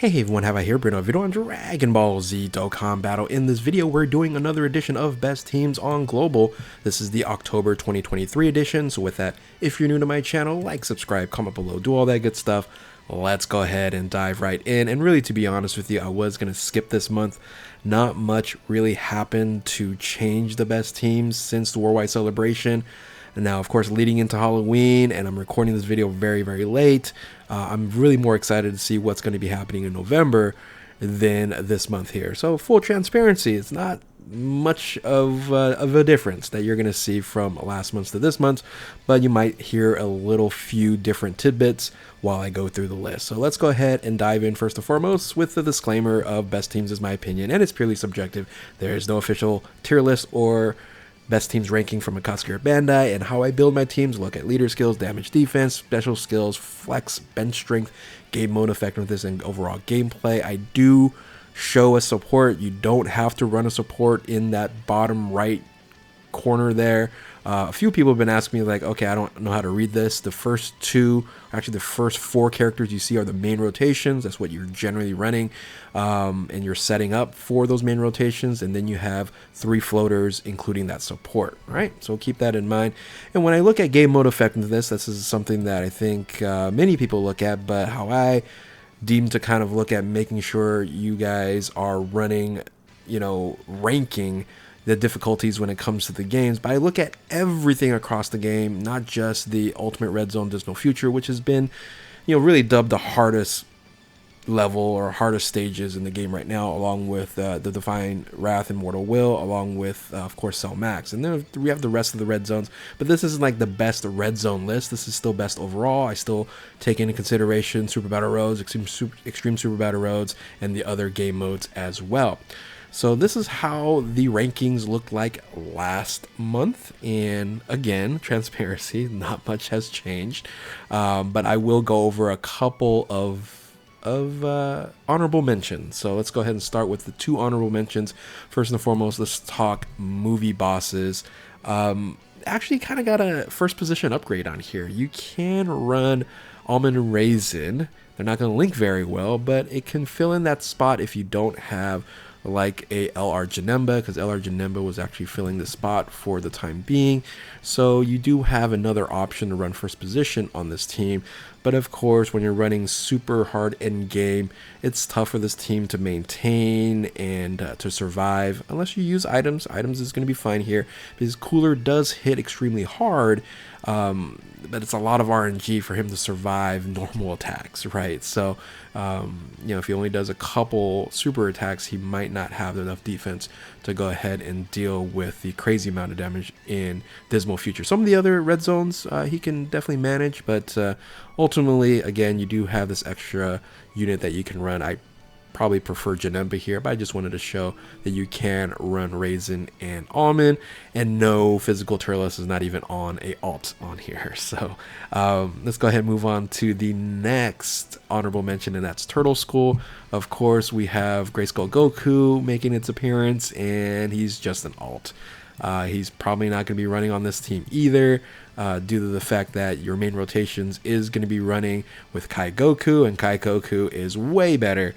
Hey everyone, have I here bring a video on Dragon Ball Z Dokkan Battle. In this video, we're doing another edition of Best Teams on Global. This is the October 2023 edition, so with that, if you're new to my channel, like, subscribe, comment below, do all that good stuff. Let's go ahead and dive right in. And really, to be honest with you, I was going to skip this month. Not much really happened to change the best teams since the Worldwide Celebration. And now, of course, leading into Halloween, and I'm recording this video very, very late. I'm really more excited to see what's going to be happening in November than this month here. So, full transparency, it's not much of a difference that you're going to see from last month to this month, but you might hear a little few different tidbits while I go through the list. So let's go ahead and dive in first and foremost with the disclaimer of best teams is my opinion, and it's purely subjective. There is no official tier list or best teams ranking from Akatsuki or Bandai, and how I build my teams look at leader skills, damage defense, special skills, flex, bench strength, game mode effectiveness, and overall gameplay. I do show a support. You don't have to run a support in that bottom right corner there. A few people have been asking me, like, okay, I don't know how to read this. The first four characters you see are the main rotations. That's what you're generally running, and you're setting up for those main rotations. And then you have three floaters, including that support. All right, so keep that in mind. And when I look at game mode effectiveness, this is something that I think many people look at, but how I deem to kind of look at making sure you guys are running, ranking the difficulties when it comes to the games. But I look at everything across the game, not just the Ultimate Red Zone Dismal Future, which has been, really dubbed the hardest level or hardest stages in the game right now, along with the Divine Wrath and Mortal Will, along with, of course, Cell Max. And then we have the rest of the red zones, but this isn't like the best red zone list. This is still best overall. I still take into consideration Super Battle Roads, Extreme Super Battle Roads, and the other game modes as well. So this is how the rankings looked like last month, and again, transparency, not much has changed, but I will go over a couple of honorable mentions. So let's go ahead and start with the two honorable mentions. First and foremost, let's talk movie bosses. Actually kind of got a first position upgrade on here. You can run Almond and Raisin. They're not going to link very well, but it can fill in that spot if you don't have like a LR Janemba, because LR Janemba was actually filling the spot for the time being. So you do have another option to run first position on this team. But of course, when you're running super hard end game, it's tough for this team to maintain and to survive unless you use items. Items is going to be fine here because Cooler does hit extremely hard, but it's a lot of RNG for him to survive normal attacks, right? So, if he only does a couple super attacks, he might not have enough defense to go ahead and deal with the crazy amount of damage in Dismal Future. Some of the other red zones he can definitely manage, but ultimately, again, you do have this extra unit that you can run. I probably prefer Janemba here, but I just wanted to show that you can run Raisin and Almond, and no physical Turles is not even on a alt on here. So let's go ahead and move on to the next honorable mention, and that's Turtle School. Of course, we have Grayskull Goku making its appearance, and he's just an alt. He's probably not going to be running on this team either, due to the fact that your main rotations is going to be running with Kai Goku, and Kai Goku is way better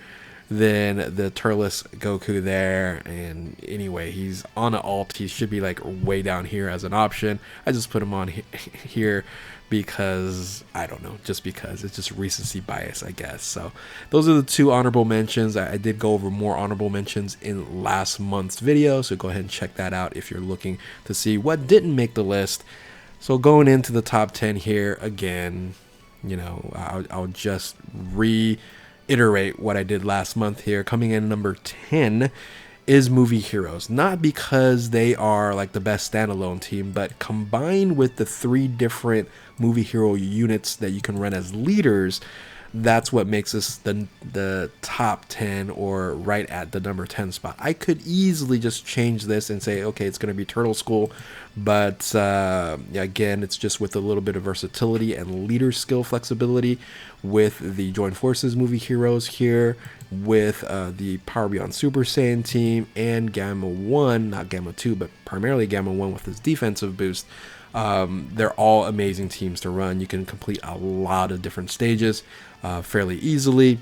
than the Turles Goku there. And anyway, he's on an alt. He should be like way down here as an option. I just put him on here because I don't know, just because it's just recency bias, I guess. So those are the two honorable mentions. I did go over more honorable mentions in last month's video, so go ahead and check that out if you're looking to see what didn't make the list. So going into the top 10 here again, I'll just reiterate what I did last month here. Coming in number 10 is Movie Heroes, not because they are like the best standalone team, but combined with the three different movie hero units that you can run as leaders, that's what makes this the top 10 or right at the number 10 spot. I could easily just change this and say, okay, it's going to be Turtle School, but again, it's just with a little bit of versatility and leader skill flexibility with the Joint Forces movie heroes here, with the Power Beyond Super Saiyan team, and Gamma 1, not Gamma 2, but primarily Gamma 1 with his defensive boost. They're all amazing teams to run. You can complete a lot of different stages fairly easily.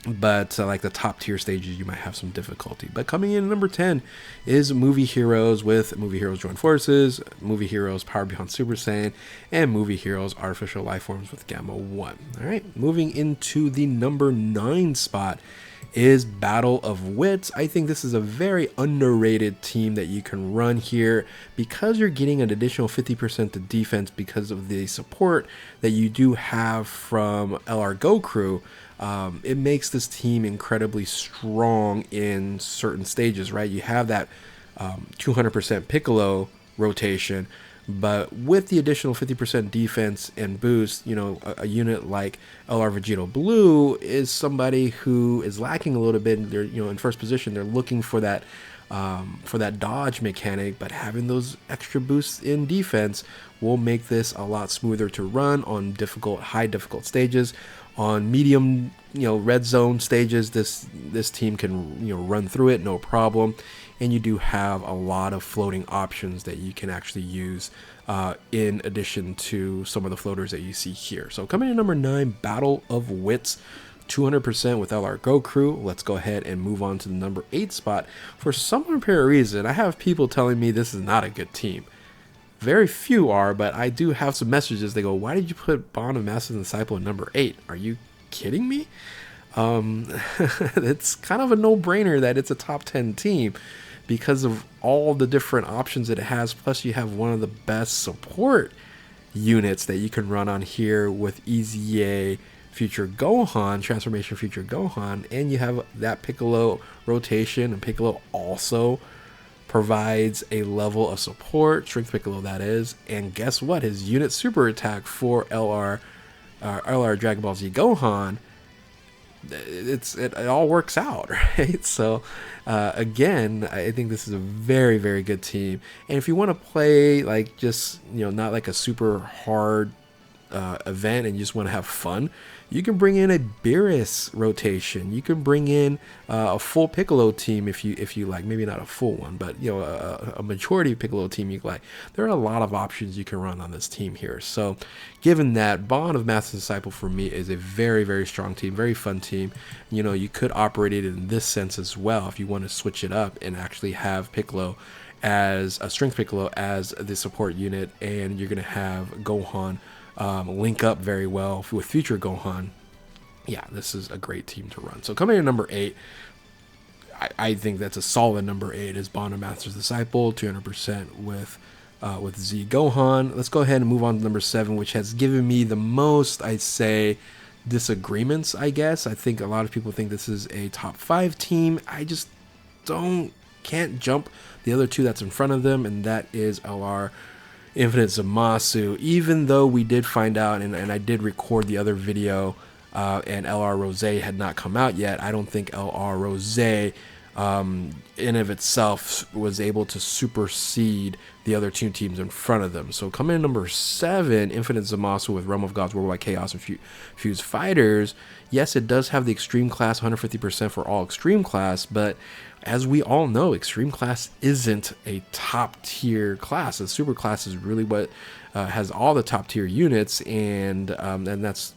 but like the top tier stages you might have some difficulty. But coming in at number 10 is Movie Heroes with Movie Heroes Join Forces, Movie Heroes Power Beyond Super Saiyan, and Movie Heroes Artificial Life Forms with Gamma 1. All right, moving into the number 9 spot is Battle of Wits. I think this is a very underrated team that you can run here because you're getting an additional 50% to defense because of the support that you do have from LR Go Crew. It makes this team incredibly strong in certain stages, right? You have that 200% Piccolo rotation, but with the additional 50% defense and boost, you know, a unit like LR Vegito Blue is somebody who is lacking a little bit. They're, you know, in first position, they're looking for that dodge mechanic, but having those extra boosts in defense will make this a lot smoother to run on high difficult stages. On medium, you know, red zone stages, this team can, you know, run through it no problem, and you do have a lot of floating options that you can actually use in addition to some of the floaters that you see here. So coming in number 9, Battle of Wits, 200% with LR Go Crew. Let's go ahead and move on to the number 8 spot. For some apparent reason, I have people telling me this is not a good team. Very few are, but I do have some messages. They go, why did you put Bond of Master and Disciple at number 8? Are you kidding me? It's kind of a no-brainer that it's a top 10 team because of all the different options that it has. Plus, you have one of the best support units that you can run on here with EZA Future Gohan, Transformation Future Gohan, and you have that Piccolo rotation, and Piccolo also provides a level of support, Strength Piccolo that is, and guess what? His unit super attack for LR Dragon Ball Z Gohan, it all works out, right? So again, I think this is a very, very good team. And if you want to play like just, you know, not like a super hard event and you just want to have fun, you can bring in a Beerus rotation. You can bring in a full Piccolo team if you like. Maybe not a full one, but you know, a majority Piccolo team you like. There are a lot of options you can run on this team here. So given that, Bond of Master Disciple for me is a very, very strong team, very fun team. You know, you could operate it in this sense as well if you want to switch it up and actually have Piccolo as a Strength Piccolo as the support unit, and you're gonna have Gohan link up very well with Future Gohan. Yeah, this is a great team to run. So coming in number 8, I think that's a solid number 8 is Bond of Master's Disciple, 200% with Z Gohan. Let's go ahead and move on to number 7, which has given me the most, I'd say, disagreements, I guess. I think a lot of people think this is a top 5 team. I just can't jump the other two that's in front of them, and that is LR Infinite Zamasu. Even though we did find out, and I did record the other video, and LR Rose had not come out yet, I don't think LR Rose in of itself was able to supersede the other two teams in front of them. So coming in number 7, Infinite Zamasu with Realm of Gods, Worldwide Chaos, and Fused Fighters. Yes, it does have the Extreme Class, 150% for all Extreme Class, but as we all know, Extreme Class isn't a top tier class. The Super Class is really what has all the top tier units, and that's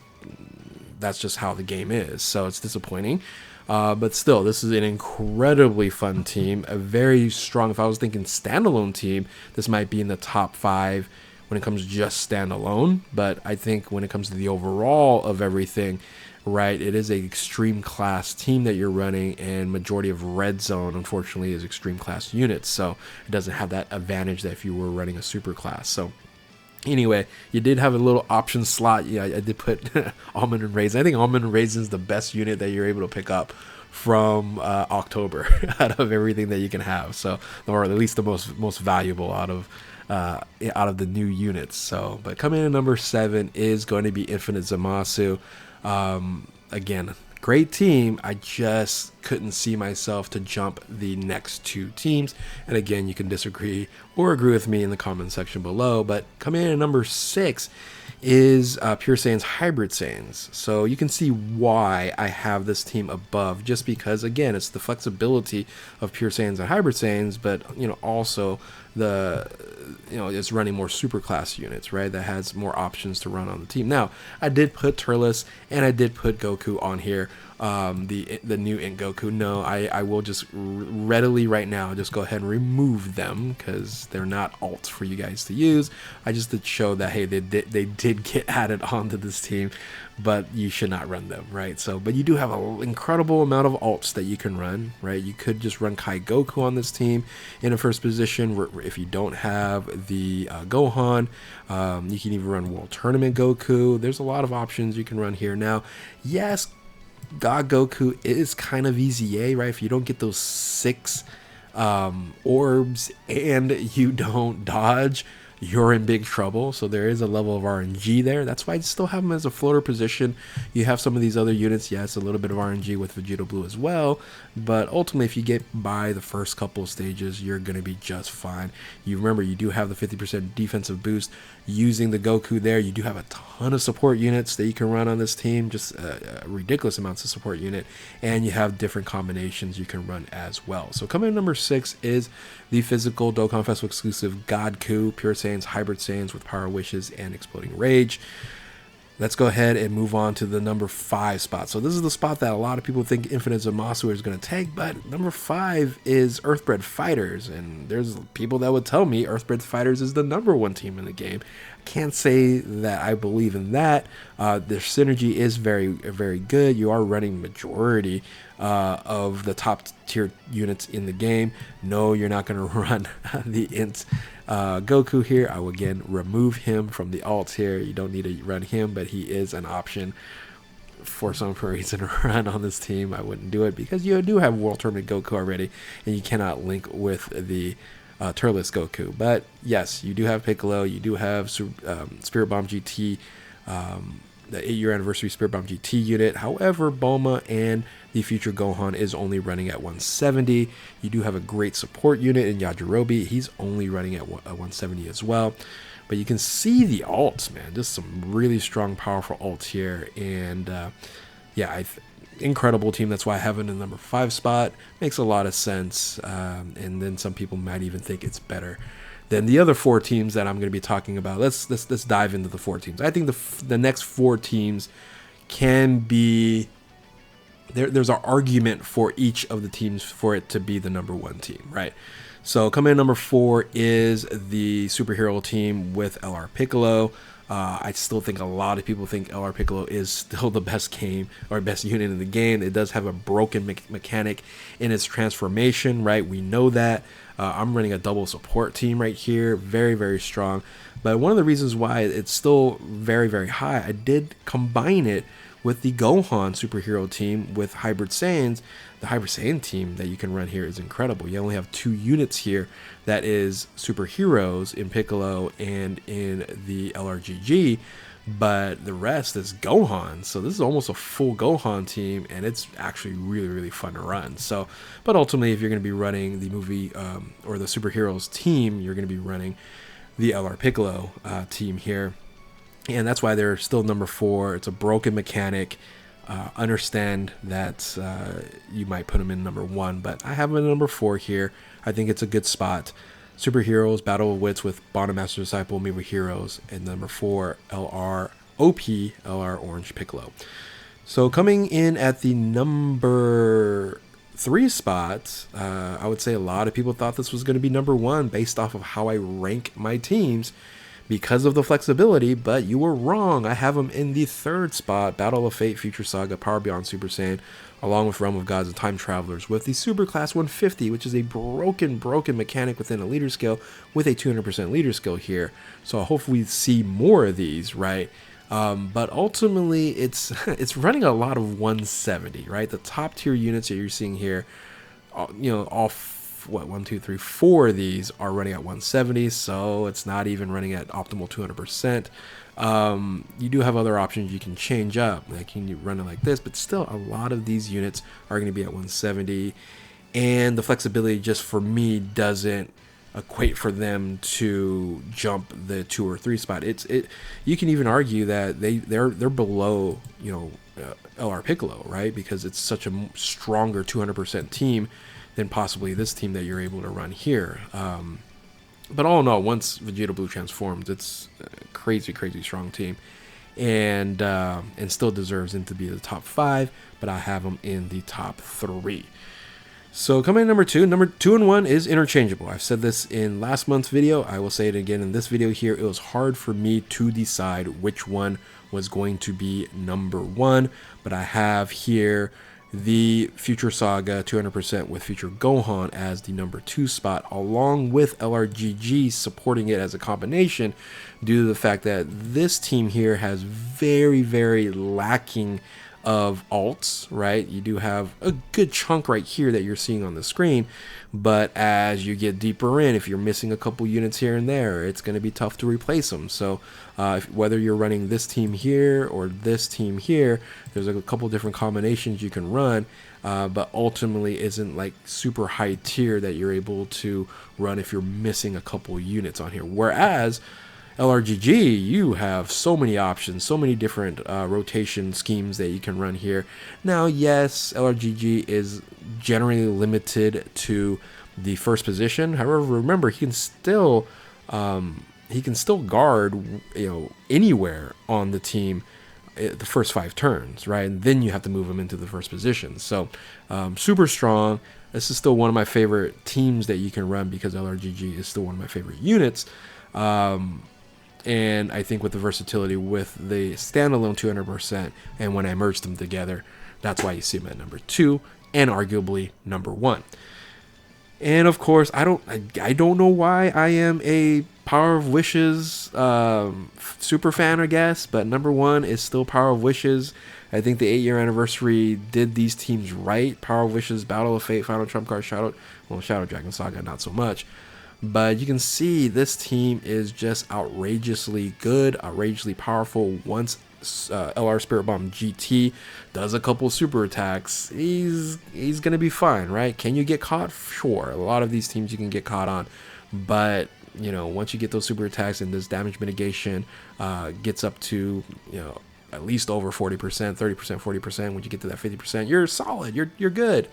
just how the game is. So it's disappointing. But still, this is an incredibly fun team, a very strong, if I was thinking standalone team, this might be in the top 5 when it comes to just standalone. But I think when it comes to the overall of everything, right, it is an extreme class team that you're running, and majority of red zone, unfortunately, is extreme class units. So it doesn't have that advantage that if you were running a super class. So anyway, you did have a little option slot. Yeah, I did put Almond and Raisin. I think Almond and Raisin is the best unit that you're able to pick up from October out of everything that you can have. So, or at least the most valuable out of the new units. So, but coming in at number 7 is going to be Infinite Zamasu. Again, great team. I just couldn't see myself to jump the next 2 teams. And again, you can disagree or agree with me in the comment section below. But coming in at number 6 is Pure Saiyan's Hybrid Saiyans. So you can see why I have this team above, just because again, it's the flexibility of Pure Saiyans and Hybrid Saiyans, but you know, also the it's running more super class units, right? That has more options to run on the team. Now, I did put Turles and I did put Goku on here. The new Int Goku. No, I will just readily right now just go ahead and remove them because they're not alts for you guys to use. I just did show that, hey, they did get added onto this team, but you should not run them, right? So, but you do have an incredible amount of alts that you can run, right? You could just run Kai Goku on this team in a first position if you don't have the Gohan. You can even run World Tournament Goku. There's a lot of options you can run here. Now, yes, God Goku is kind of EZA, right? If you don't get those 6 orbs and you don't dodge, you're in big trouble. So there is a level of RNG there. That's why I still have him as a floater position. You have some of these other units, yes, a little bit of RNG with Vegeta Blue as well, but ultimately if you get by the first couple of stages, you're going to be just fine. You remember, you do have the 50% defensive boost using the Goku there. You do have a ton of support units that you can run on this team, just ridiculous amounts of support unit, and you have different combinations you can run as well. So coming in number 6 is the physical Dokkan Festival exclusive Godku, Pure Saiyans, Hybrid Saiyans with Power Wishes and Exploding Rage. Let's go ahead and move on to the number 5 spot. So this is the spot that a lot of people think Infinite Zamasu is going to take, but number 5 is Earthbred Fighters, and there's people that would tell me Earthbred Fighters is the number 1 team in the game. I can't say that I believe in that. Their synergy is very, very good. You are running majority of the top tier units in the game. No, you're not going to run the Int Goku here. I will again remove him from the alts here. You don't need to run him, but he is an option for some reason to run on this team. I wouldn't do it because you do have World Tournament Goku already, and you cannot link with the Turles Goku. But yes, you do have Piccolo, you do have Spirit Bomb GT, the 8-year anniversary Spirit Bomb GT unit. However, Bulma and the future Gohan is only running at 170. You do have a great support unit in Yajirobe. He's only running at 170 as well. But you can see the alts, man. Just some really strong, powerful alts here. And yeah, incredible team. That's why I have it in the number 5 spot. Makes a lot of sense. And then some people might even think it's better than the other 4 teams that I'm going to be talking about. Let's dive into the 4 teams. I think the next 4 teams can be there's an argument for each of the teams for it to be the number 1 team, right? So coming in number 4 is the superhero team with LR Piccolo. I still think a lot of people think LR Piccolo is still the best game or best unit in the game. It does have a broken mechanic in its transformation, right? We know that. I'm running a double support team right here. Very, very strong. But one of the reasons why it's still very, very high, I did combine it with the Gohan superhero team with Hybrid Saiyans. The Hybrid Saiyan team that you can run here is incredible. You only have 2 units here that is superheroes in Piccolo and in the LRGG, but the rest is Gohan. So this is almost a full Gohan team, and it's actually really, really fun to run. So, but ultimately, if you're going to be running the movie or the superheroes team, you're going to be running the LR Piccolo team here. And that's why they're still number 4. It's a broken mechanic. Understand that you might put them in number 1, but I have them in number 4 here. I think it's a good spot. Superheroes, Battle of Wits with Bottom Master Disciple, Miwa Heroes, and number 4, LR OP, LR Orange Piccolo. So coming in at the number 3 spot, I would say a lot of people thought this was going to be number 1 based off of how I rank my teams, because of the flexibility, but you were wrong. I have them in the 3rd spot, Battle of Fate, Future Saga, Power Beyond Super Saiyan, along with Realm of Gods and Time Travelers, with the Super Class 150, which is a broken mechanic within a leader skill with a 200% leader skill here. So hopefully we see more of these, right? But ultimately, it's running a lot of 170, right? The top tier units that you're seeing here, all 1, 2, 3, 4 of these are running at 170, so it's not even running at optimal 200%. You do have other options you can change up, like you can run it like this, but still a lot of these units are going to be at 170, and the flexibility just for me doesn't equate for them to jump the 2 or 3 spot. You can even argue that they're below LR Piccolo, right? Because it's such a stronger 200% team than possibly this team that you're able to run here. But all in all, once Vegeta Blue transforms, it's a crazy, crazy strong team, and still deserves him to be the top 5. But I have him in the top 3. So coming in number 2 and 1 is interchangeable. I've said this in last month's video. I will say it again in this video here. It was hard for me to decide which one was going to be number 1, but I have here the Future Saga 200% with Future Gohan as the number 2 spot, along with LRGG supporting it as a combination, due to the fact that this team here has very, very lacking of alts, right? You do have a good chunk right here that you're seeing on the screen, but as you get deeper in, if you're missing a couple units here and there, it's going to be tough to replace them. So whether you're running this team here or this team here, there's a couple different combinations you can run, but ultimately isn't like super high tier that you're able to run if you're missing a couple units on here. Whereas LRGG, you have so many options, so many different rotation schemes that you can run here. Now, yes, LRGG is generally limited to the first position. However, remember, he can still guard, anywhere on the team the first 5 turns, right? And then you have to move him into the first position. So super strong. This is still one of my favorite teams that you can run because LRGG is still one of my favorite units. And I think with the versatility with the standalone 200% and when I merged them together, that's why you see him at number 2 and arguably number 1. And of course, I don't know why I am a Power of Wishes super fan, I guess, but number 1 is still Power of Wishes. I think the 8-year anniversary did these teams right. Power of Wishes, Battle of Fate, Final Trump Card, Shadow Dragon Saga, not so much. But you can see this team is just outrageously good, outrageously powerful. Once LR Spirit Bomb GT does a couple super attacks, he's going to be fine, right? Can you get caught? Sure. A lot of these teams you can get caught on. But, once you get those super attacks and this damage mitigation gets up to, at least over 40%, 30%, 40%. When you get to that 50%, you're solid. You're good.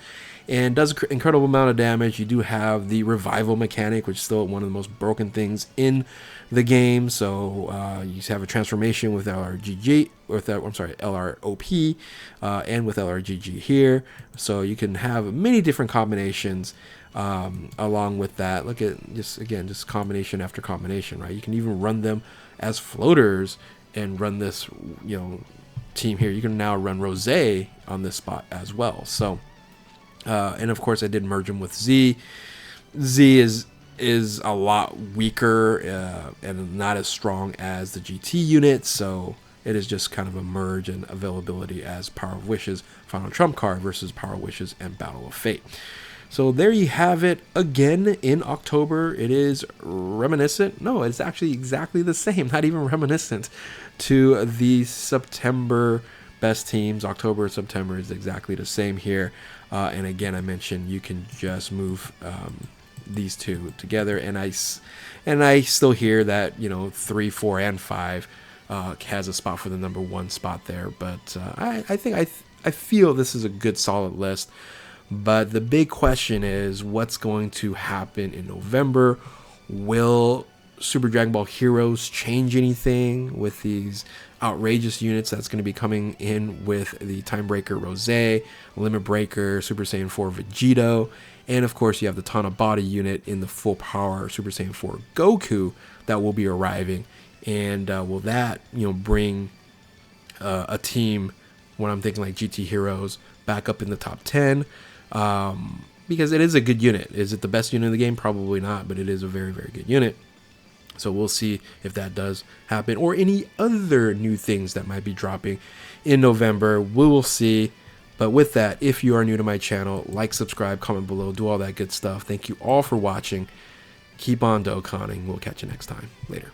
And does an incredible amount of damage. You do have the revival mechanic, which is still one of the most broken things in the game. So you have a transformation with LRGG, LROP, and with LRGG here. So you can have many different combinations along with that. Look at just combination after combination, right? You can even run them as floaters and run this, team here. You can now run Rose on this spot as well. So. And of course I did merge him with Z. Z is a lot weaker and not as strong as the GT unit, so it is just kind of a merge and availability as Power of Wishes, Final Trump Card versus Power of Wishes and Battle of Fate. So there you have it again in October. It is reminiscent. No, it's actually exactly the same, not even reminiscent to the September best teams. October and September is exactly the same here. And again, I mentioned you can just move these two together, and I still hear that 3, 4, and 5 has a spot for the number 1 spot there. But I feel this is a good solid list. But the big question is what's going to happen in November. Will Super Dragon Ball Heroes change anything with these outrageous units that's going to be coming in with the Time Breaker Rose, Limit Breaker, Super Saiyan 4 Vegito, and of course you have the Tana Body unit in the full power Super Saiyan 4 Goku that will be arriving. And will that bring a team, when I'm thinking like GT Heroes, back up in the top 10? Because it is a good unit. Is it the best unit in the game? Probably not, but it is a very, very good unit. So we'll see if that does happen, or any other new things that might be dropping in November. We will see. But with that, if you are new to my channel, like, subscribe, comment below, do all that good stuff. Thank you all for watching. Keep on Dokkaning. We'll catch you next time. Later.